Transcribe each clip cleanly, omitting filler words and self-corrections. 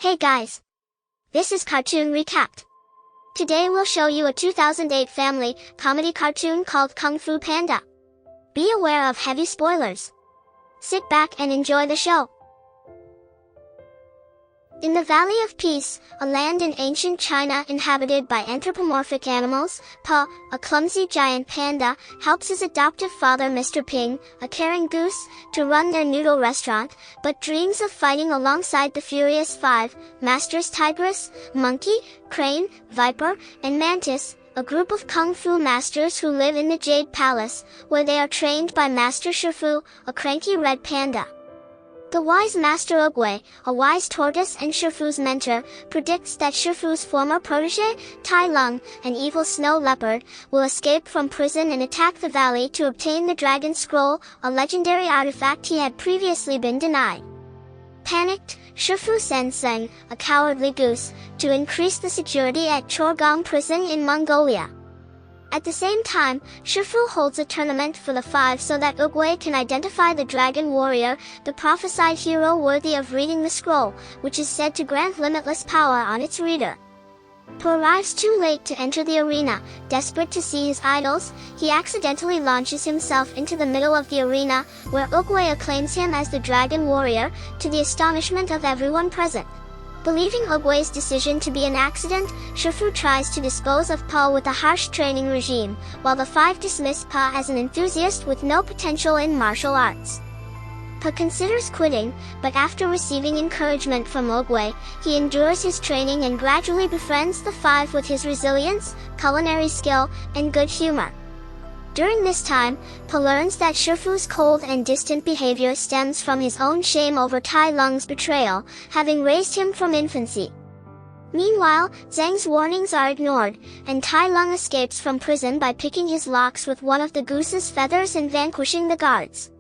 Hey guys! This is Cartoon Recapped. Today we'll show you a 2008 family comedy cartoon called Kung Fu Panda. Be aware of heavy spoilers. Sit back and enjoy the show. In the Valley of Peace, a land in ancient China inhabited by anthropomorphic animals, Pa, a clumsy giant panda, helps his adoptive father Mr. Ping, a caring goose, to run their noodle restaurant, but dreams of fighting alongside the furious five, Masters Tigress, Monkey, Crane, Viper, and Mantis, a group of Kung Fu masters who live in the Jade Palace, where they are trained by Master Shifu, a cranky red panda. The wise Master Oogway, a wise tortoise and Shifu's mentor, predicts that Shifu's former protege, Tai Lung, an evil snow leopard, will escape from prison and attack the valley to obtain the Dragon Scroll, a legendary artifact he had previously been denied. Panicked, Shifu sends Zeng, a cowardly goose, to increase the security at Chorgong prison in Mongolia. At the same time, Shifu holds a tournament for the five so that Oogway can identify the Dragon Warrior, the prophesied hero worthy of reading the scroll, which is said to grant limitless power on its reader. Po arrives too late to enter the arena. Desperate to see his idols, he accidentally launches himself into the middle of the arena, where Oogway acclaims him as the Dragon Warrior, to the astonishment of everyone present. Believing Oogway's decision to be an accident, Shifu tries to dispose of Pa with a harsh training regime, while the five dismiss Pa as an enthusiast with no potential in martial arts. Pa considers quitting, but after receiving encouragement from Oogway, he endures his training and gradually befriends the five with his resilience, culinary skill, and good humor. During this time, Pa learns that Shifu's cold and distant behavior stems from his own shame over Tai Lung's betrayal, having raised him from infancy. Meanwhile, Zheng's warnings are ignored, and Tai Lung escapes from prison by picking his locks with one of the goose's feathers and vanquishing the guards.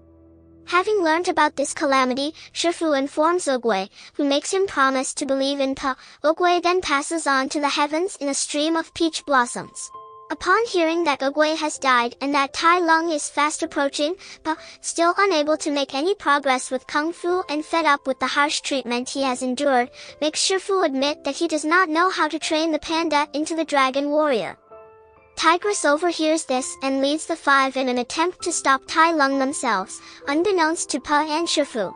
Having learned about this calamity, Shifu informs Oogway, who makes him promise to believe in Pa. Oogway then passes on to the heavens in a stream of peach blossoms. Upon hearing that Oogway has died and that Tai Lung is fast approaching, Pa, still unable to make any progress with Kung Fu and fed up with the harsh treatment he has endured, makes Shifu admit that he does not know how to train the panda into the Dragon Warrior. Tigress overhears this and leads the five in an attempt to stop Tai Lung themselves, unbeknownst to Pa and Shifu.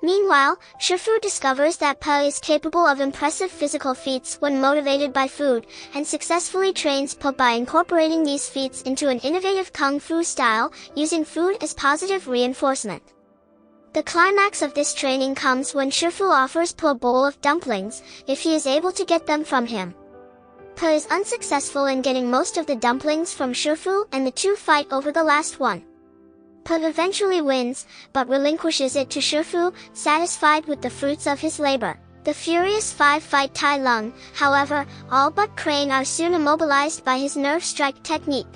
Meanwhile, Shifu discovers that Pa is capable of impressive physical feats when motivated by food, and successfully trains Pa by incorporating these feats into an innovative Kung Fu style, using food as positive reinforcement. The climax of this training comes when Shifu offers Pa a bowl of dumplings, if he is able to get them from him. Pa is unsuccessful in getting most of the dumplings from Shifu, and the two fight over the last one. Pa eventually wins, but relinquishes it to Shifu, satisfied with the fruits of his labor. The furious five fight Tai Lung, however, all but Crane are soon immobilized by his nerve strike technique.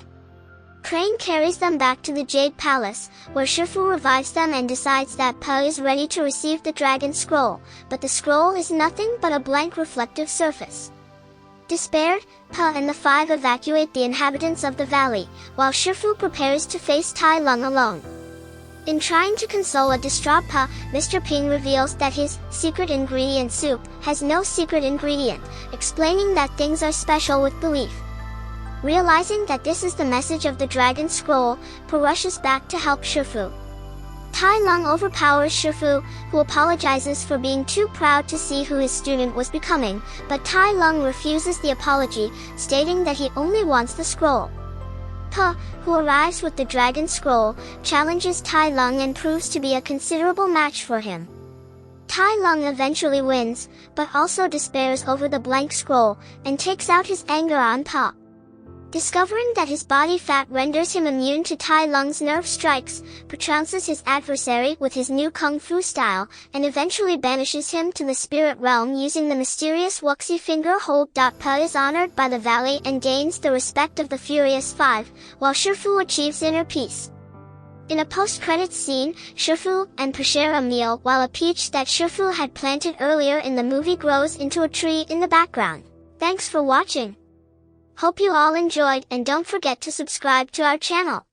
Crane carries them back to the Jade Palace, where Shifu revives them and decides that Pa is ready to receive the Dragon Scroll, but the scroll is nothing but a blank reflective surface. Despaired, Pa and the five evacuate the inhabitants of the valley, while Shifu prepares to face Tai Lung alone. In trying to console a distraught Pa, Mr. Ping reveals that his secret ingredient soup has no secret ingredient, explaining that things are special with belief. Realizing that this is the message of the Dragon Scroll, Pa rushes back to help Shifu. Tai Lung overpowers Shifu, who apologizes for being too proud to see who his student was becoming, but Tai Lung refuses the apology, stating that he only wants the scroll. Pa, who arrives with the Dragon Scroll, challenges Tai Lung and proves to be a considerable match for him. Tai Lung eventually wins, but also despairs over the blank scroll, and takes out his anger on Pa. Discovering that his body fat renders him immune to Tai Lung's nerve strikes, Pa trounces his adversary with his new Kung Fu style, and eventually banishes him to the spirit realm using the mysterious Wuxi finger hold. Pa is honored by the valley and gains the respect of the Furious Five, while Shifu achieves inner peace. In a post-credits scene, Shifu and Pa share a meal while a peach that Shifu had planted earlier in the movie grows into a tree in the background. Thanks for watching. Hope you all enjoyed, and don't forget to subscribe to our channel.